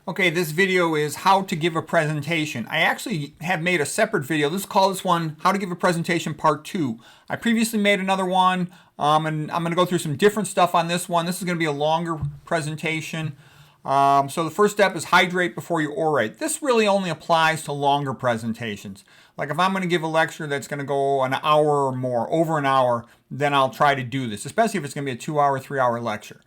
Okay, this video is how to give a presentation. I actually have made a separate video. Let's call this one How to Give a Presentation Part 2. I previously made another one, and I'm going to go through some different stuff on this one. This is going to be a longer presentation. So the first step is hydrate before you orate. This really only applies to longer presentations. Like if I'm going to give a lecture that's going to go an hour or more, over an hour, then I'll try to do this, especially if it's going to be a 2-hour, 3-hour lecture.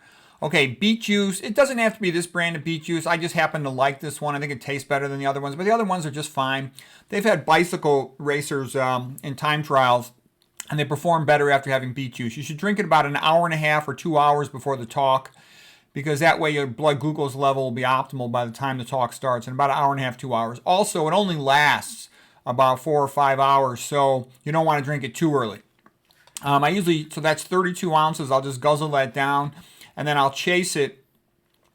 Okay, beet juice. It doesn't have to be this brand of beet juice. I just happen to like this one. I think it tastes better than the other ones, but the other ones are just fine. They've had bicycle racers in time trials, and they perform better after having beet juice. You should drink it about an hour and a half or 2 hours before the talk, because that way your blood glucose level will be optimal by the time the talk starts, in about an hour and a half, 2 hours. Also, it only lasts about 4 or 5 hours, so you don't want to drink it too early. So that's 32 ounces. I'll just guzzle that down. And then I'll chase it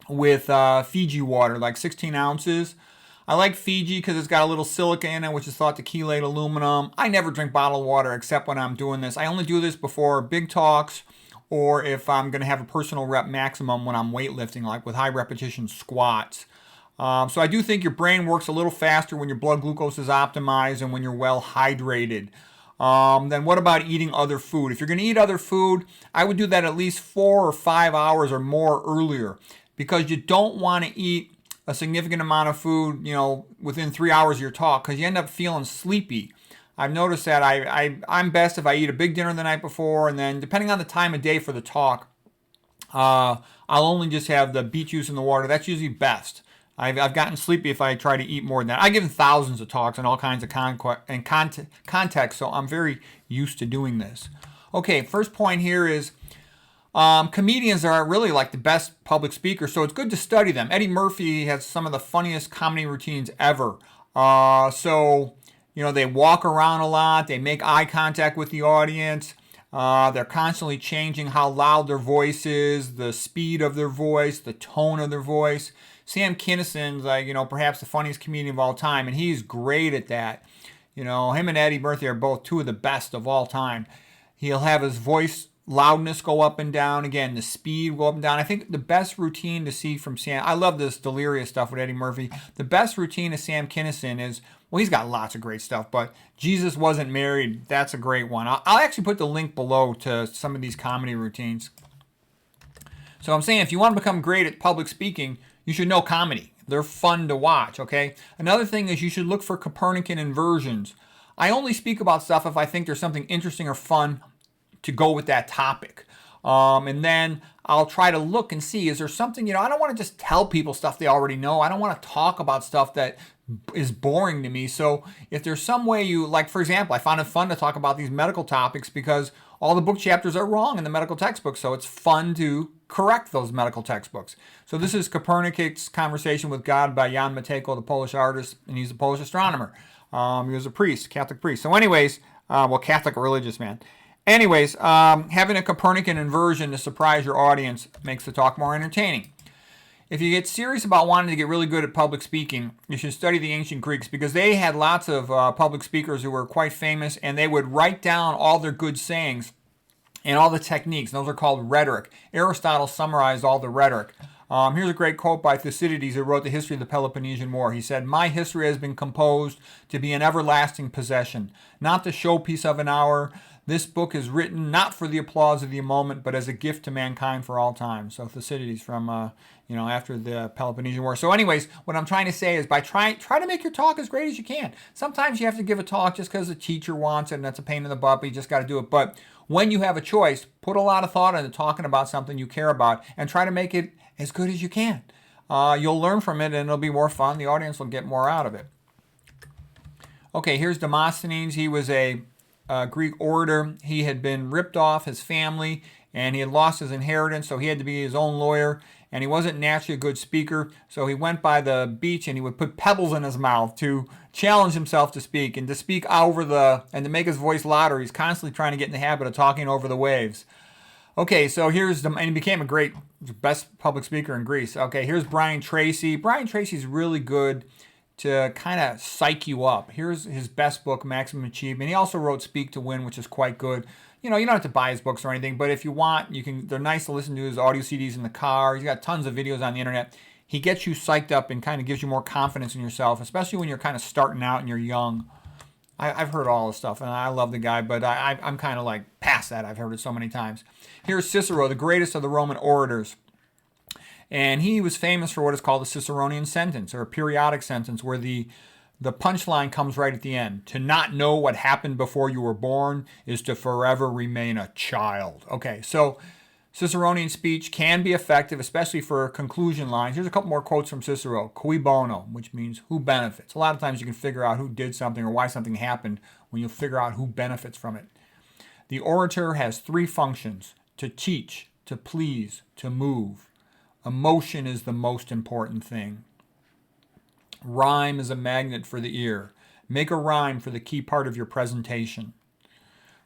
with Fiji water, like 16 ounces. I like Fiji because it's got a little silica in it, which is thought to chelate aluminum. I never drink bottled water except when I'm doing this. I only do this before big talks or if I'm going to have a personal rep maximum when I'm weightlifting, like with high repetition squats. So I do think your brain works a little faster when your blood glucose is optimized and when you're well hydrated. Then what about eating other food? If you're going to eat other food, I would do that at least 4 or 5 hours or more earlier, because you don't want to eat a significant amount of food, within 3 hours of your talk, because you end up feeling sleepy. I've noticed that I'm best if I eat a big dinner the night before, and then depending on the time of day for the talk, I'll only just have the beet juice in the water. That's usually best. I've gotten sleepy if I try to eat more than that. I've given thousands of talks on all kinds of contexts, so I'm very used to doing this. Okay, first point here is comedians are really like the best public speakers, so it's good to study them. Eddie Murphy has some of the funniest comedy routines ever. They walk around a lot. They make eye contact with the audience. They're constantly changing how loud their voice is, the speed of their voice, the tone of their voice. Sam Kinnison's perhaps the funniest comedian of all time, and he's great at that. Him and Eddie Murphy are both two of the best of all time. He'll have his voice loudness go up and down. Again, the speed go up and down. I think the best routine to see from Sam, I love this delirious stuff with Eddie Murphy. The best routine of Sam Kinison is, well, he's got lots of great stuff, but Jesus Wasn't Married, that's a great one. I'll actually put the link below to some of these comedy routines. So I'm saying if you want to become great at public speaking, you should know comedy. They're fun to watch, okay? Another thing is you should look for Copernican inversions. I only speak about stuff if I think there's something interesting or fun to go with that topic. And then I'll try to look and see, is there something, I don't want to just tell people stuff they already know. I don't want to talk about stuff that is boring to me. So if there's some way for example, I found it fun to talk about these medical topics because all the book chapters are wrong in the medical textbook. So it's fun to correct those medical textbooks. So this is Copernicus' Conversation with God by Jan Matejko, the Polish artist, and he's a Polish astronomer. He was a priest, Catholic priest. So anyways, Catholic religious man. Anyways, having a Copernican inversion to surprise your audience makes the talk more entertaining. If you get serious about wanting to get really good at public speaking, you should study the ancient Greeks, because they had lots of public speakers who were quite famous, and they would write down all their good sayings and all the techniques. Those are called rhetoric. Aristotle summarized all the rhetoric. Here's a great quote by Thucydides, who wrote the history of the Peloponnesian War. He said, "My history has been composed to be an everlasting possession, not the showpiece of an hour. This book is written not for the applause of the moment, but as a gift to mankind for all time." So Thucydides from, after the Peloponnesian War. So anyways, what I'm trying to say is try to make your talk as great as you can. Sometimes you have to give a talk just because the teacher wants it, and that's a pain in the butt, but you just got to do it. But when you have a choice, put a lot of thought into talking about something you care about and try to make it as good as you can. You'll learn from it, and it'll be more fun. The audience will get more out of it. Okay, here's Demosthenes. He was a Greek orator. He had been ripped off his family, and he had lost his inheritance, so he had to be his own lawyer, and he wasn't naturally a good speaker, so he went by the beach and he would put pebbles in his mouth to challenge himself to speak, and to speak and to make his voice louder. He's constantly trying to get in the habit of talking over the waves. Okay, so and he became a great, best public speaker in Greece. Okay, here's Brian Tracy. Brian Tracy's really good to kind of psych you up. Here's his best book, Maximum Achievement. He also wrote Speak to Win, which is quite good. You don't have to buy his books or anything, but if you want, you can. They're nice to listen to, his audio CDs in the car. He's got tons of videos on the internet. he gets you psyched up and kind of gives you more confidence in yourself, especially when you're kind of starting out and you're young. I've heard all this stuff, and I love the guy, but I'm kind of like past that. I've heard it so many times. Here's Cicero, the greatest of the Roman orators. And he was famous for what is called the Ciceronian sentence, or a periodic sentence, where the punchline comes right at the end. To not know what happened before you were born is to forever remain a child. Okay, so Ciceronian speech can be effective, especially for conclusion lines. Here's a couple more quotes from Cicero. Cui bono, which means who benefits. A lot of times you can figure out who did something or why something happened when you figure out who benefits from it. The orator has three functions: to teach, to please, to move. Emotion is the most important thing. Rhyme is a magnet for the ear. Make a rhyme for the key part of your presentation.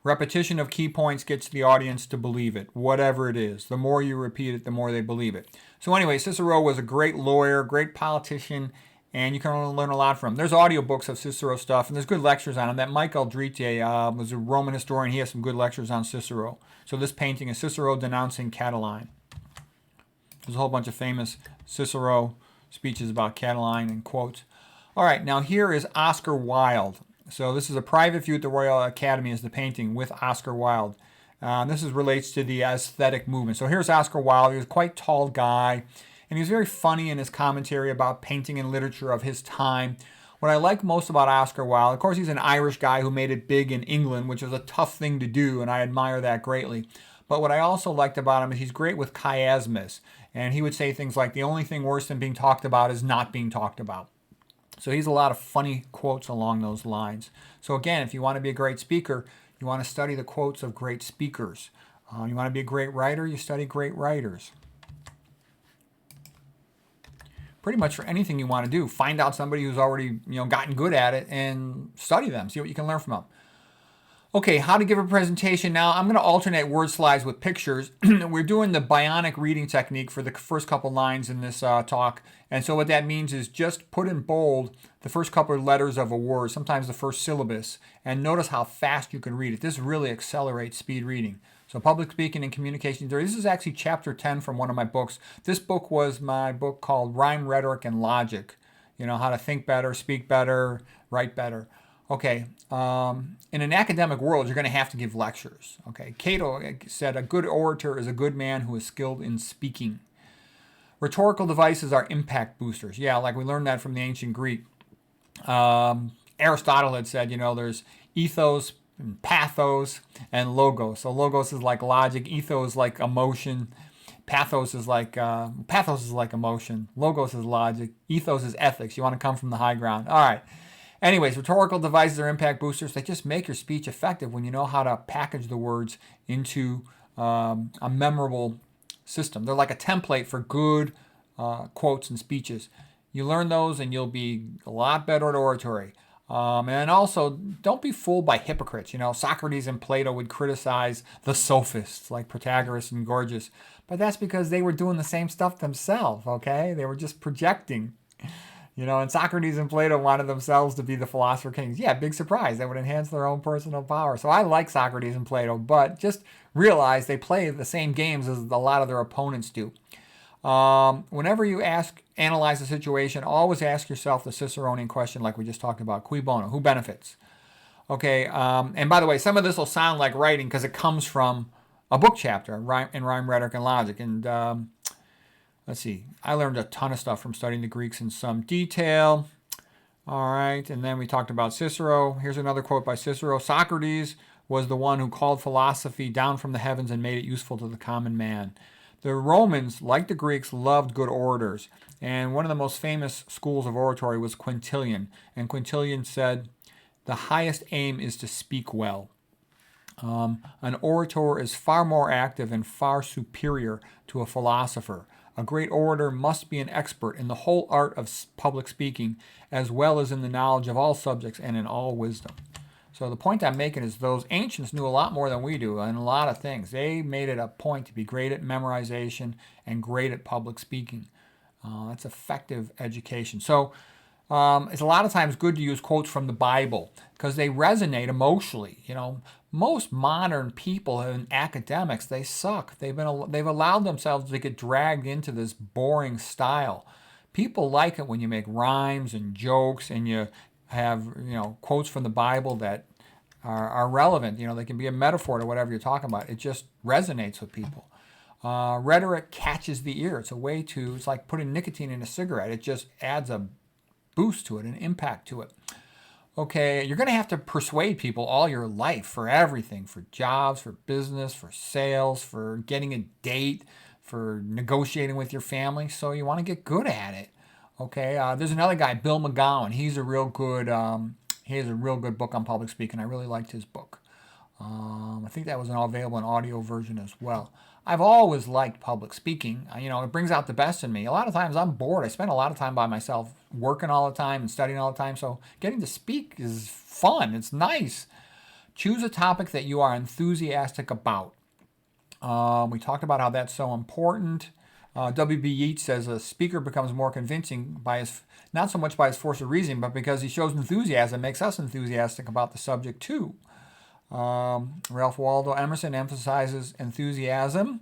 Repetition of key points gets the audience to believe it, whatever it is. The more you repeat it, the more they believe it. So anyway, Cicero was a great lawyer, great politician, and you can learn a lot from him. There's audiobooks of Cicero stuff, and there's good lectures on him. That Mike Aldrete was a Roman historian. He has some good lectures on Cicero. So this painting is Cicero denouncing Catiline. There's a whole bunch of famous Cicero speeches about Catiline and quotes. All right, now here is Oscar Wilde. So this is a private view at the Royal Academy as the painting with Oscar Wilde. This relates to the aesthetic movement. So here's Oscar Wilde. He was a quite tall guy, and he was very funny in his commentary about painting and literature of his time. What I like most about Oscar Wilde, of course, he's an Irish guy who made it big in England, which was a tough thing to do, and I admire that greatly. But what I also liked about him is he's great with chiasmus, and he would say things like, the only thing worse than being talked about is not being talked about. So he's a lot of funny quotes along those lines. So again, if you want to be a great speaker, you want to study the quotes of great speakers. You want to be a great writer, you study great writers. Pretty much for anything you want to do, find out somebody who's already gotten good at it and study them. See what you can learn from them. Okay, how to give a presentation. Now, I'm going to alternate word slides with pictures. We're doing the bionic reading technique for the first couple lines in this talk. And so what that means is just put in bold the first couple of letters of a word, sometimes the first syllabus, and notice how fast you can read it. This really accelerates speed reading. So public speaking and communication theory. This is actually chapter 10 from one of my books. This book was my book called Rhyme, Rhetoric, and Logic. How to think better, speak better, write better. Okay, in an academic world, you're going to have to give lectures. Okay, Cato said a good orator is a good man who is skilled in speaking. Rhetorical devices are impact boosters. Yeah, like we learned that from the ancient Greek. Aristotle had said, there's ethos, and pathos, and logos. So logos is like logic, ethos is like emotion, pathos is like emotion, logos is logic, ethos is ethics. You want to come from the high ground. All right. Anyways, rhetorical devices are impact boosters. They just make your speech effective when you know how to package the words into a memorable system. They're like a template for good quotes and speeches. You learn those and you'll be a lot better at oratory. And also, don't be fooled by hypocrites. Socrates and Plato would criticize the sophists like Protagoras and Gorgias. But that's because they were doing the same stuff themselves, okay? They were just projecting. And Socrates and Plato wanted themselves to be the philosopher kings. Yeah, big surprise. That would enhance their own personal power. So I like Socrates and Plato, but just realize they play the same games as a lot of their opponents do. Whenever you analyze a situation, always ask yourself the Ciceronian question like we just talked about. Cui bono? Who benefits? Okay, and by the way, some of this will sound like writing because it comes from a book chapter in Rhyme, Rhetoric, and Logic. And let's see, I learned a ton of stuff from studying the Greeks in some detail. All right, and then we talked about Cicero. Here's another quote by Cicero. Socrates was the one who called philosophy down from the heavens and made it useful to the common man. The Romans, like the Greeks, loved good orators. And one of the most famous schools of oratory was Quintilian. And Quintilian said, the highest aim is to speak well. An orator is far more active and far superior to a philosopher. A great orator must be an expert in the whole art of public speaking, as well as in the knowledge of all subjects and in all wisdom. So the point I'm making is those ancients knew a lot more than we do in a lot of things. They made it a point to be great at memorization and great at public speaking. That's effective education. So it's a lot of times good to use quotes from the Bible because they resonate emotionally. Most modern people and academics, they suck. They've allowed themselves to get dragged into this boring style. People like it when you make rhymes and jokes and you have, quotes from the Bible that are relevant. They can be a metaphor to whatever you're talking about. It just resonates with people. Rhetoric catches the ear. It's like putting nicotine in a cigarette. It just adds a boost to it, an impact to it. Okay, you're going to have to persuade people all your life for everything, for jobs, for business, for sales, for getting a date, for negotiating with your family. So you want to get good at it. Okay, there's another guy, Bill McGowan. He has a real good book on public speaking. I really liked his book. I think that was available in audio version as well. I've always liked public speaking. It brings out the best in me. A lot of times I'm bored. I spend a lot of time by myself, working all the time and studying all the time. So getting to speak is fun. It's nice. Choose a topic that you are enthusiastic about. We talked about how that's so important. W.B. Yeats says a speaker becomes more convincing not so much by his force of reasoning, but because he shows enthusiasm, makes us enthusiastic about the subject too. Ralph Waldo Emerson emphasizes enthusiasm.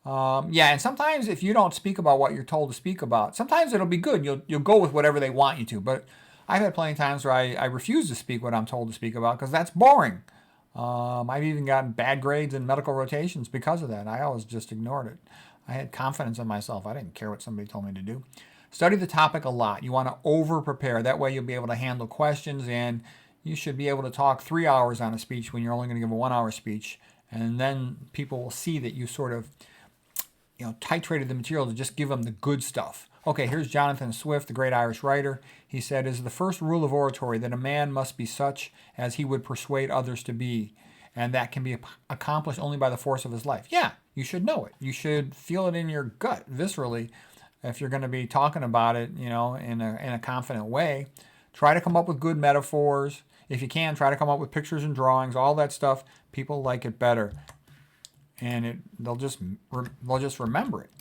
And sometimes if you don't speak about what you're told to speak about, sometimes it'll be good. You'll go with whatever they want you to. But I've had plenty of times where I refuse to speak what I'm told to speak about because that's boring. I've even gotten bad grades in medical rotations because of that. I always just ignored it. I had confidence in myself. I didn't care what somebody told me to do. Study the topic a lot. You want to over-prepare. That way you'll be able to handle questions, and you should be able to talk 3 hours on a speech when you're only going to give a 1 hour speech. And then people will see that you sort of titrated the material to just give them the good stuff. Okay, here's Jonathan Swift, the great Irish writer. He said, "Is the first rule of oratory that a man must be such as he would persuade others to be, and that can be accomplished only by the force of his life." Yeah, you should know it. You should feel it in your gut, viscerally, if you're going to be talking about it, in a confident way. Try to come up with good metaphors. If you can, try to come up with pictures and drawings, all that stuff. People like it better, and they'll just remember it.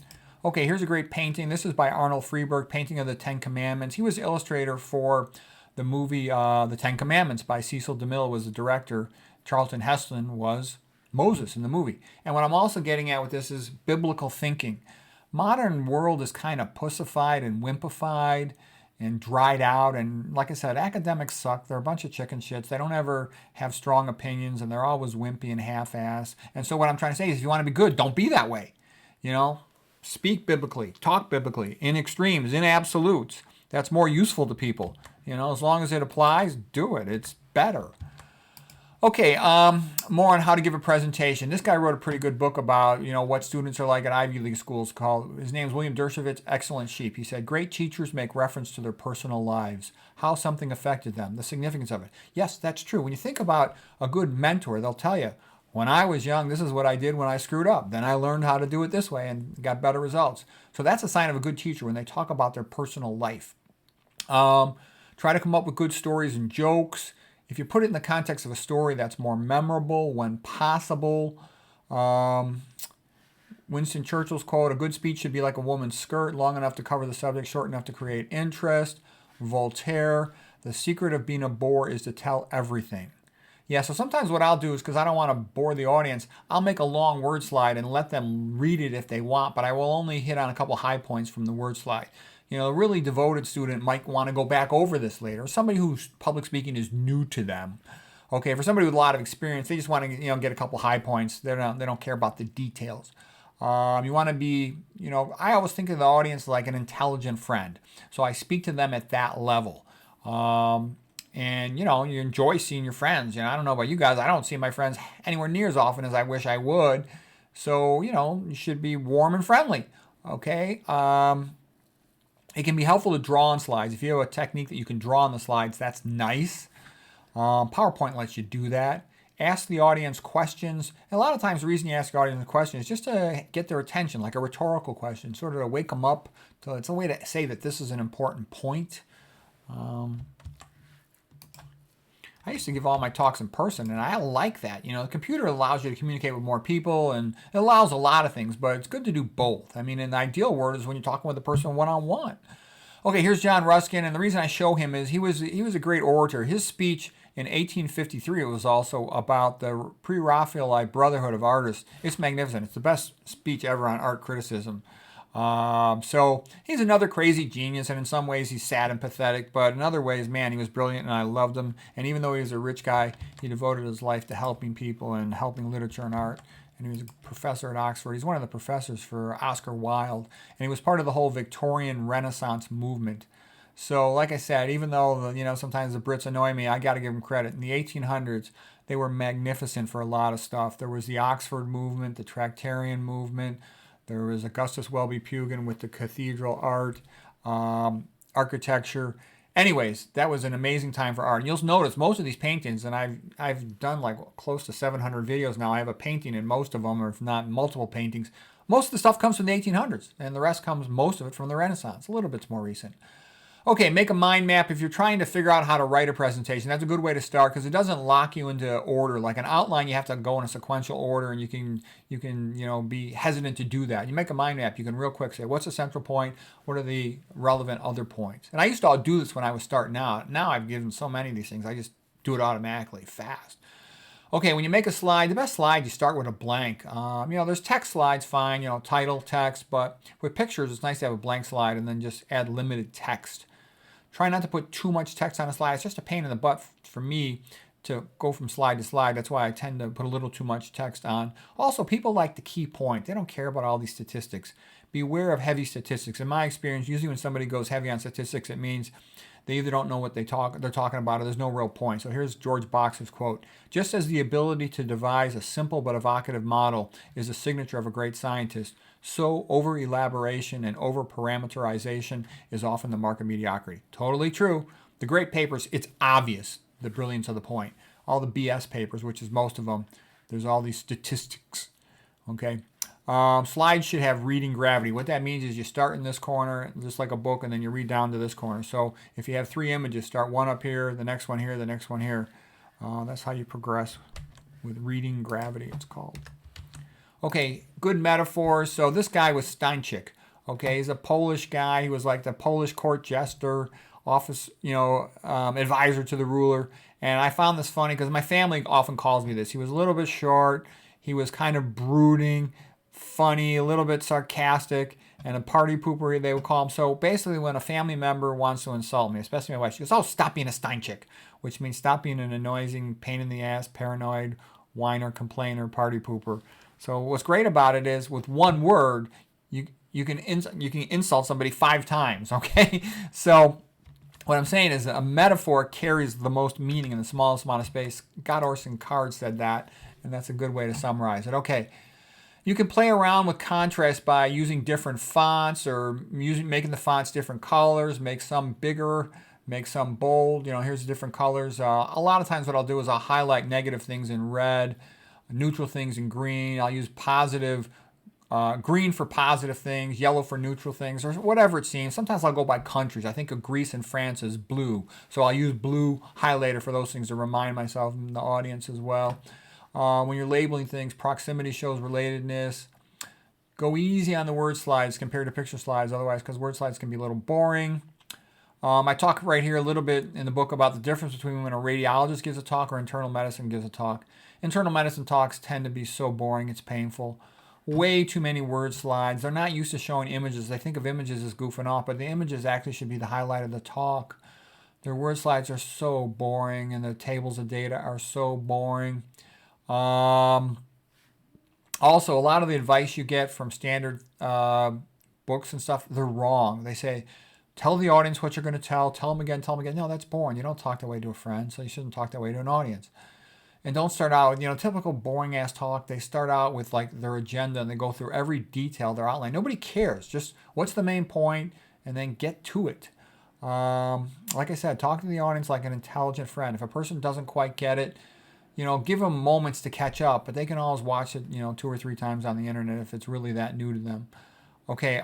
Okay, here's a great painting. This is by Arnold Freeberg, painting of the Ten Commandments. He was the illustrator for the movie The Ten Commandments by Cecil DeMille was the director. Charlton Heston was Moses in the movie. And what I'm also getting at with this is biblical thinking. Modern world is kind of pussified and wimpified and dried out. And like I said, academics suck. They're a bunch of chicken shits. They don't ever have strong opinions, and they're always wimpy and half-assed. And so what I'm trying to say is if you want to be good, don't be that way. Speak biblically, talk biblically, in extremes, in absolutes. That's more useful to people. As long as it applies, do it. It's better. Okay, more on how to give a presentation. This guy wrote a pretty good book about, what students are like at Ivy League schools his name is William Dershowitz, Excellent Sheep. He said, great teachers make reference to their personal lives, how something affected them, the significance of it. Yes, that's true. When you think about a good mentor, they'll tell you, when I was young, this is what I did when I screwed up. Then I learned how to do it this way and got better results. So that's a sign of a good teacher when they talk about their personal life. Try to come up with good stories and jokes. If you put it in the context of a story that's more memorable when possible. Winston Churchill's quote, a good speech should be like a woman's skirt, long enough to cover the subject, short enough to create interest. Voltaire, the secret of being a bore is to tell everything. Yeah, so sometimes what I'll do is, because I don't want to bore the audience, I'll make a long word slide and let them read it if they want, but I will only hit on a couple high points from the word slide. A really devoted student might want to go back over this later. Somebody whose public speaking is new to them. Okay, for somebody with a lot of experience, they just want to get a couple high points. They don't care about the details. You want to be, I always think of the audience like an intelligent friend. So I speak to them at that level. And, you enjoy seeing your friends. I don't know about you guys. I don't see my friends anywhere near as often as I wish I would. So, you should be warm and friendly. Okay? It can be helpful to draw on slides. If you have a technique that you can draw on the slides, that's nice. PowerPoint lets you do that. Ask the audience questions. And a lot of times the reason you ask the audience a question is just to get their attention, like a rhetorical question, sort of to wake them up. It's a way to say that this is an important point. I used to give all my talks in person, and I like that. The computer allows you to communicate with more people, and it allows a lot of things, but it's good to do both. I mean, an ideal word is when you're talking with a person one-on-one. Okay, here's John Ruskin, and the reason I show him is he was a great orator. His speech in 1853 was also about the Pre-Raphaelite Brotherhood of Artists. It's magnificent. It's the best speech ever on art criticism. So he's another crazy genius, and in some ways he's sad and pathetic, but in other ways, man, he was brilliant and I loved him. And even though he was a rich guy, he devoted his life to helping people and helping literature and art. And he was a professor at Oxford. He's one of the professors for Oscar Wilde, and he was part of the whole Victorian Renaissance movement. So, like I said, even though sometimes the Brits annoy me, I got to give them credit. In the 1800s, they were magnificent for a lot of stuff. There was the Oxford movement, the Tractarian movement. There was Augustus Welby Pugin with the cathedral art, architecture. Anyways, that was an amazing time for art. And you'll notice most of these paintings, and I've done like close to 700 videos now. I have a painting in most of them, or if not multiple paintings. Most of the stuff comes from the 1800s, and the rest comes, most of it, from the Renaissance. A little bit's more recent. Okay, make a mind map. If you're trying to figure out how to write a presentation, that's a good way to start because it doesn't lock you into order. Like an outline, you have to go in a sequential order, and you can be hesitant to do that. You make a mind map, you can real quick say, what's the central point? What are the relevant other points? And I used to all do this when I was starting out. Now I've given so many of these things, I just do it automatically, fast. Okay, when you make a slide, the best slide, you start with a blank. There's text slides, fine, title, text, but with pictures, it's nice to have a blank slide and then just add limited text. Try not to put too much text on a slide. It's just a pain in the butt for me to go from slide to slide. That's why I tend to put a little too much text on. Also, people like the key point. They don't care about all these statistics. Beware of heavy statistics. In my experience, usually when somebody goes heavy on statistics, it means they either don't know what they're talking about, or there's no real point. So here's George Boxer's quote. Just as the ability to devise a simple but evocative model is a signature of a great scientist, so over-elaboration and over-parameterization is often the mark of mediocrity. Totally true. The great papers, it's obvious the brilliance of the point. All the BS papers, which is most of them, there's all these statistics. Okay. Slides should have reading gravity. What that means is you start in this corner, just like a book, and then you read down to this corner. So if you have 3 images, start one up here, the next one here, the next one here. That's how you progress with reading gravity, it's called. Okay, good metaphors. So this guy was Stańczyk. Okay, he's a Polish guy. He was like the Polish court jester, office, advisor to the ruler. And I found this funny because my family often calls me this. He was a little bit short. He was kind of brooding, funny, a little bit sarcastic, and a party pooper, they would call him. So basically, when a family member wants to insult me, especially my wife, she goes, "Oh, stop being a Stańczyk," which means stop being an annoying, pain in the ass, paranoid, whiner, complainer, party pooper. So what's great about it is with one word, you can insult somebody 5 times. Okay, so what I'm saying is a metaphor carries the most meaning in the smallest amount of space. God Orson Card said that, and that's a good way to summarize it. Okay. You can play around with contrast by using different fonts or making the fonts different colors, make some bigger, make some bold. Here's different colors. A lot of times what I'll do is I'll highlight negative things in red, neutral things in green. I'll use positive, green for positive things, yellow for neutral things, or whatever it seems. Sometimes I'll go by countries. I think of Greece and France as blue. So I'll use blue highlighter for those things to remind myself and the audience as well. When you're labeling things, proximity shows relatedness. Go easy on the word slides compared to picture slides, otherwise, because word slides can be a little boring. I talk right here a little bit in the book about the difference between when a radiologist gives a talk or internal medicine gives a talk. Internal medicine talks tend to be so boring, it's painful. Way too many word slides. They're not used to showing images. They think of images as goofing off, but the images actually should be the highlight of the talk. Their word slides are so boring, and the tables of data are so boring. Also, a lot of the advice you get from standard books and stuff, they're wrong. They say, tell the audience what you're going to tell them again, tell them again. No, that's boring. You don't talk that way to a friend, so you shouldn't talk that way to an audience. And don't start out with, typical boring ass talk. They start out with like their agenda and they go through every detail, their outline. Nobody cares. Just what's the main point and then get to it. Like I said, talk to the audience like an intelligent friend. If a person doesn't quite get it, give them moments to catch up, but they can always watch it, 2 or 3 times on the internet if it's really that new to them. Okay,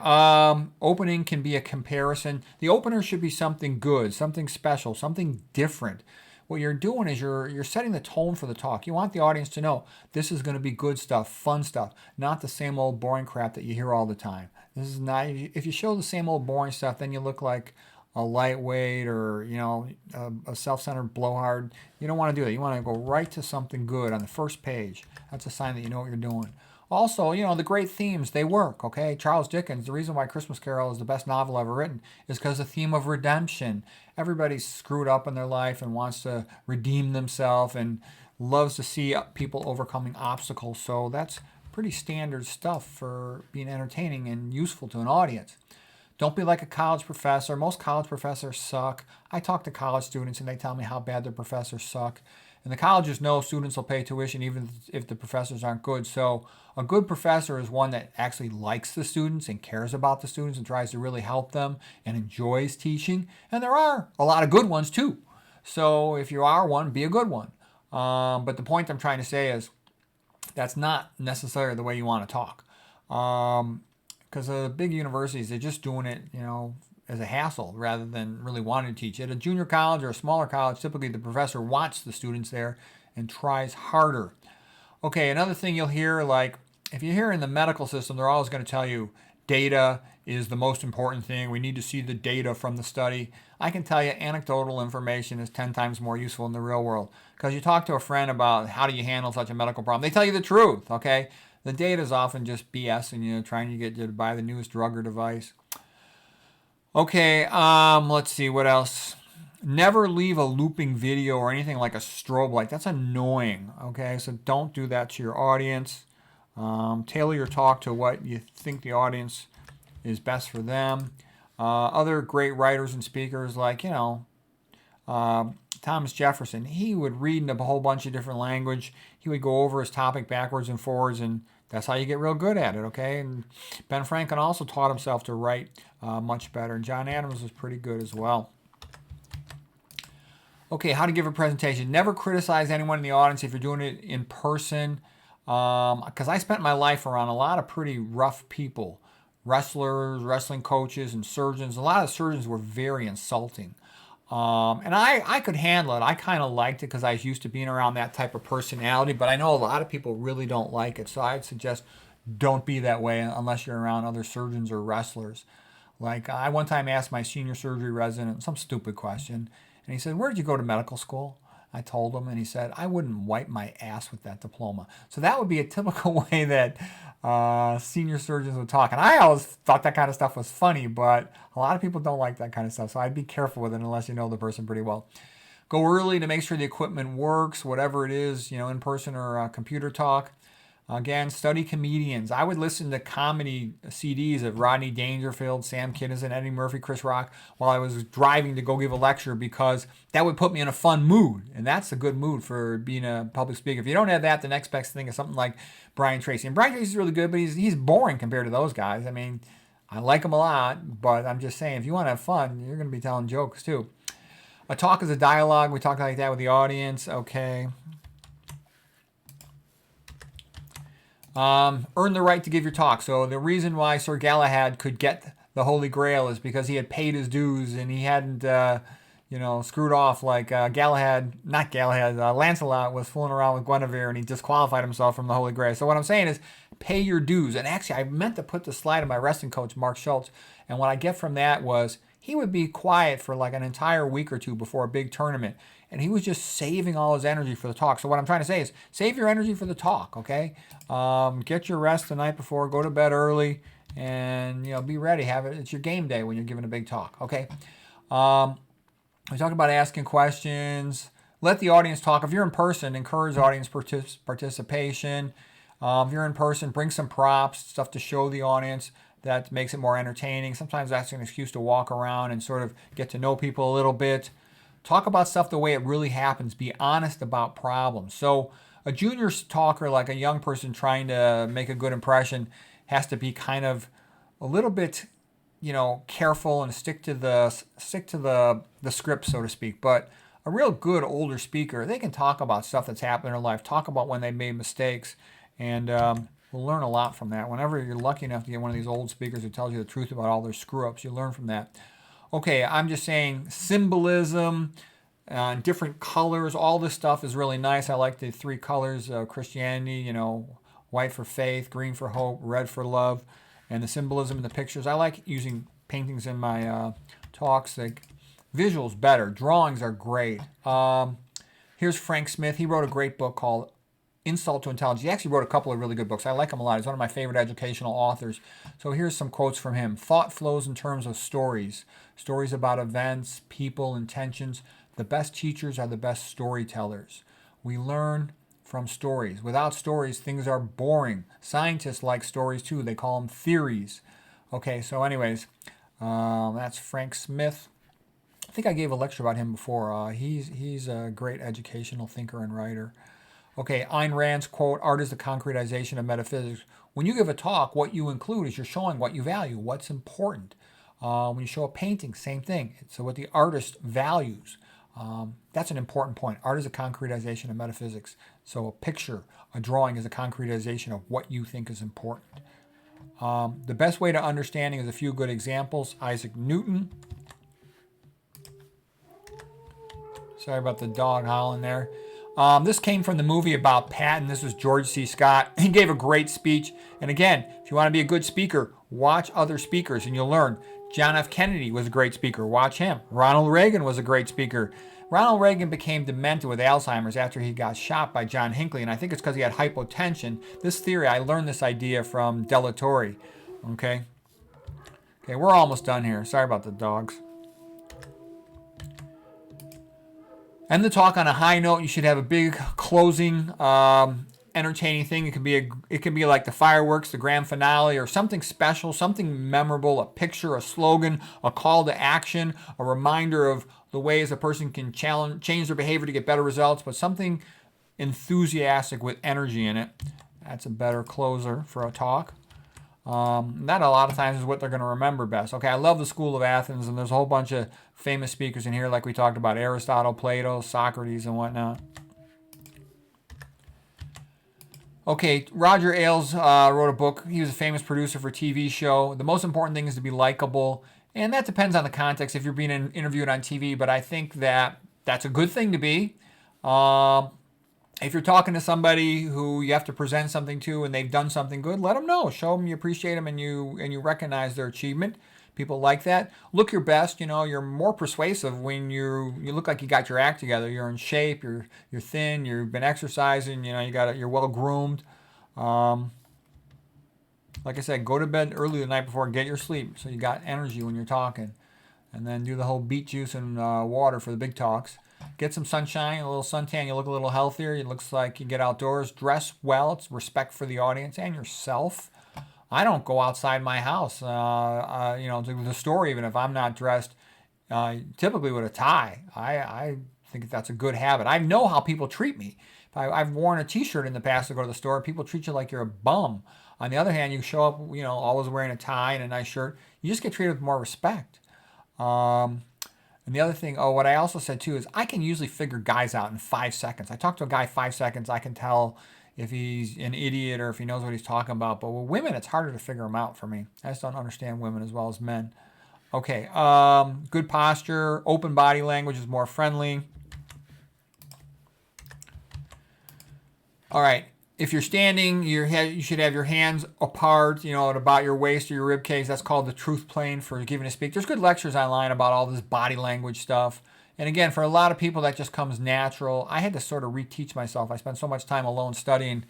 opening can be a comparison. The opener should be something good, something special, something different. What you're doing is you're setting the tone for the talk. You want the audience to know this is going to be good stuff, fun stuff, not the same old boring crap that you hear all the time. This is not. If you show the same old boring stuff, then you look like a lightweight or a self-centered blowhard. You don't want to do that. You want to go right to something good on the first page. That's a sign that you know what you're doing. Also, the great themes, they work, okay? Charles Dickens, the reason why Christmas Carol is the best novel ever written is because the theme of redemption. Everybody's screwed up in their life and wants to redeem themselves and loves to see people overcoming obstacles. So that's pretty standard stuff for being entertaining and useful to an audience. Don't be like a college professor. Most college professors suck. I talk to college students and they tell me how bad their professors suck. And the colleges know students will pay tuition even if the professors aren't good. So a good professor is one that actually likes the students and cares about the students and tries to really help them and enjoys teaching. And there are a lot of good ones too. So if you are one, be a good one. But the point I'm trying to say is that's not necessarily the way you want to talk. Because the big universities, they're just doing it, as a hassle rather than really wanting to teach. At a junior college or a smaller college, typically the professor wants the students there and tries harder. Okay, another thing you'll hear, like if you hear in the medical system, they're always going to tell you data is the most important thing. We need to see the data from the study. I can tell you anecdotal information is 10 times more useful in the real world. Because you talk to a friend about how do you handle such a medical problem, they tell you the truth, okay? The data is often just BS and trying to get you to buy the newest drug or device. Okay, let's see, what else? Never leave a looping video or anything like a strobe light. That's annoying, okay? So don't do that to your audience. Tailor your talk to what you think the audience is best for them. Other great writers and speakers like, Thomas Jefferson, he would read in a whole bunch of different language. He would go over his topic backwards and forwards, and that's how you get real good at it, okay? And Ben Franklin also taught himself to write much better, and John Adams was pretty good as well. Okay, how to give a presentation. Never criticize anyone in the audience if you're doing it in person, because I spent my life around a lot of pretty rough people, wrestlers, wrestling coaches, and surgeons. A lot of surgeons were very insulting. And I could handle it. I kind of liked it because I was used to being around that type of personality, but I know a lot of people really don't like it. So I'd suggest don't be that way unless you're around other surgeons or wrestlers. Like I one time asked my senior surgery resident some stupid question, and he said, "Where did you go to medical school?" I told him, and he said, "I wouldn't wipe my ass with that diploma." So that would be a typical way that senior surgeons would talk. And I always thought that kind of stuff was funny, but a lot of people don't like that kind of stuff. So I'd be careful with it unless you know the person pretty well. Go early to make sure the equipment works, whatever it is, in person or computer talk. Again, study comedians. I would listen to comedy CDs of Rodney Dangerfield, Sam Kinison, Eddie Murphy, Chris Rock while I was driving to go give a lecture because that would put me in a fun mood. And that's a good mood for being a public speaker. If you don't have that, the next best thing is something like Brian Tracy. And Brian Tracy's really good, but he's boring compared to those guys. I mean, I like him a lot, but I'm just saying, if you want to have fun, you're going to be telling jokes too. A talk is a dialogue. We talk like that with the audience. Okay. Earn the right to give your talk. So the reason why Sir Galahad could get the Holy Grail is because he had paid his dues and he hadn't, screwed off like Lancelot was fooling around with Guinevere and he disqualified himself from the Holy Grail. So what I'm saying is pay your dues. And actually, I meant to put the slide of my wrestling coach, Mark Schultz. And what I get from that was he would be quiet for like an entire week or two before a big tournament. And he was just saving all his energy for the talk. So what I'm trying to say is save your energy for the talk, okay? Get your rest the night before, go to bed early, and be ready. Have it. It's your game day when you're giving a big talk, okay? We talk about asking questions. Let the audience talk. If you're in person, encourage audience participation. If you're in person, bring some props, stuff to show the audience. That makes it more entertaining. Sometimes that's an excuse to walk around and sort of get to know people a little bit. Talk about stuff the way it really happens. Be honest about problems. So a junior talker, like a young person trying to make a good impression, has to be kind of a little bit, careful and stick to the script, so to speak. But a real good older speaker, they can talk about stuff that's happened in their life, talk about when they made mistakes, and we'll learn a lot from that. Whenever you're lucky enough to get one of these old speakers who tells you the truth about all their screw-ups, you learn from that. Okay, I'm just saying symbolism, different colors, all this stuff is really nice. I like the three colors of Christianity, white for faith, green for hope, red for love, and the symbolism in the pictures. I like using paintings in my talks. Like visuals better. Drawings are great. Here's Frank Smith. He wrote a great book called Insult to Intelligence. He actually wrote a couple of really good books. I like him a lot. He's one of my favorite educational authors. So here's some quotes from him. Thought flows in terms of stories. Stories about events, people, intentions. The best teachers are the best storytellers. We learn from stories. Without stories, things are boring. Scientists like stories too. They call them theories. Okay, so anyways, that's Frank Smith. I think I gave a lecture about him before. He's a great educational thinker and writer. Okay, Ayn Rand's quote, art is the concretization of metaphysics. When you give a talk, what you include is you're showing what you value, what's important. When you show a painting, same thing. So what the artist values. That's an important point. Art is a concretization of metaphysics. So a picture, a drawing is a concretization of what you think is important. The best way to understanding is a few good examples. Isaac Newton. Sorry about the dog howling there. This came from the movie about Patton. This was George C. Scott. He gave a great speech. And again, if you want to be a good speaker, watch other speakers and you'll learn. John F. Kennedy was a great speaker. Watch him. Ronald Reagan was a great speaker. Ronald Reagan became demented with Alzheimer's after he got shot by John Hinckley, and I think it's because he had hypotension. This theory, I learned this idea from Della Torre. Okay, we're almost done here. Sorry about the dogs. End the talk on a high note. You should have a big closing, entertaining thing. It can be like the fireworks, the grand finale, or something special, something memorable, a picture, a slogan, a call to action, a reminder of the ways a person can change their behavior to get better results, but something enthusiastic with energy in it. That's a better closer for a talk. That a lot of times is what they're going to remember best. Okay, I love the School of Athens, and there's a whole bunch of famous speakers in here, like we talked about, Aristotle, Plato, Socrates, and whatnot. Okay, Roger Ailes wrote a book. He was a famous producer for a TV show. The most important thing is to be likable, and that depends on the context if you're being interviewed on TV, but I think that that's a good thing to be. If you're talking to somebody who you have to present something to and they've done something good, let them know. Show them you appreciate them and you recognize their achievement. People like that. Look your best. You're more persuasive when you look like you got your act together. You're in shape. You're thin. You've been exercising. You're well groomed. Like I said, go to bed early the night before. Get your sleep so you got energy when you're talking, and then do the whole beet juice and water for the big talks. Get some sunshine, a little suntan. You look a little healthier. It looks like you get outdoors. Dress well. It's respect for the audience and yourself. I don't go outside my house, to the store, even if I'm not dressed, typically with a tie. I think that's a good habit. I know how people treat me. I've worn a T-shirt in the past to go to the store. People treat you like you're a bum. On the other hand, you show up, always wearing a tie and a nice shirt. You just get treated with more respect. And the other thing, what I also said too is I can usually figure guys out in 5 seconds. I talk to a guy 5 seconds, I can tell if he's an idiot or if he knows what he's talking about. But with women, it's harder to figure them out for me. I just don't understand women as well as men. Okay, good posture, open body language is more friendly. All right, if you're standing, you should have your hands apart, at about your waist or your rib cage. That's called the truth plane for giving a speak. There's good lectures online about all this body language stuff. And again, for a lot of people, that just comes natural. I had to sort of reteach myself. I spent so much time alone studying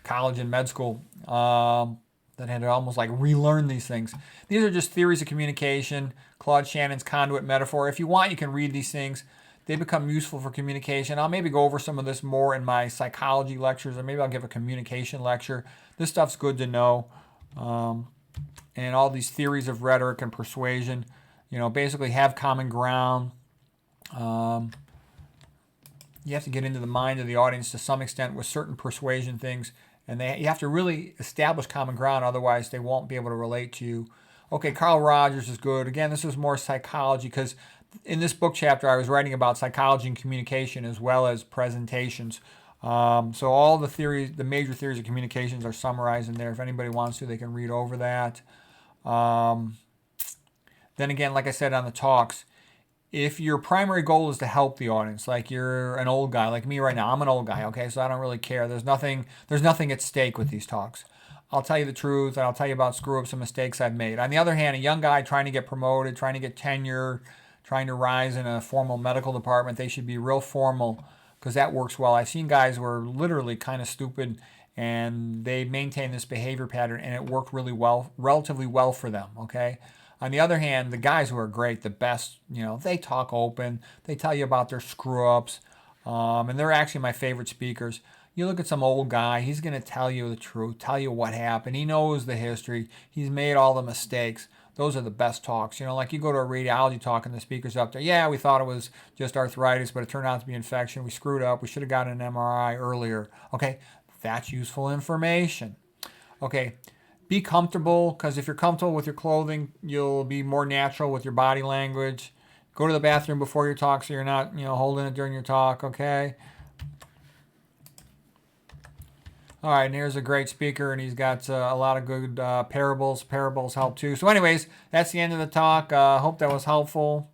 college and med school that I had to almost like relearn these things. These are just theories of communication, Claude Shannon's conduit metaphor. If you want, you can read these things. They become useful for communication. I'll maybe go over some of this more in my psychology lectures, or maybe I'll give a communication lecture. This stuff's good to know. And all these theories of rhetoric and persuasion, basically have common ground. You have to get into the mind of the audience to some extent with certain persuasion things, and you have to really establish common ground, otherwise they won't be able to relate to you. Okay, Carl Rogers is good. Again, this is more psychology, because in this book chapter I was writing about psychology and communication as well as presentations. So all the theories, the major theories of communications are summarized in there. If anybody wants to, they can read over that. Then again, like I said on the talks, if your primary goal is to help the audience, like you're an old guy, like me right now, I'm an old guy, okay, so I don't really care. There's nothing at stake with these talks. I'll tell you the truth, and I'll tell you about screw-ups and mistakes I've made. On the other hand, a young guy trying to get promoted, trying to get tenure, trying to rise in a formal medical department, they should be real formal. because that works well. I've seen guys who are literally kind of stupid and they maintain this behavior pattern and it worked really well, relatively well for them, okay? On the other hand, the guys who are great, the best, they talk open, they tell you about their screw-ups, and they're actually my favorite speakers. You look at some old guy, he's going to tell you the truth, tell you what happened. He knows the history. He's made all the mistakes. Those are the best talks. Like you go to a radiology talk and the speaker's up there. Yeah, we thought it was just arthritis, but it turned out to be infection. We screwed up. We should have gotten an MRI earlier. Okay, that's useful information. Okay, be comfortable, because if you're comfortable with your clothing, you'll be more natural with your body language. Go to the bathroom before your talk so you're not, holding it during your talk, okay? All right, and here's a great speaker, and he's got a lot of good parables. Parables help too. So anyways, that's the end of the talk. Hope that was helpful.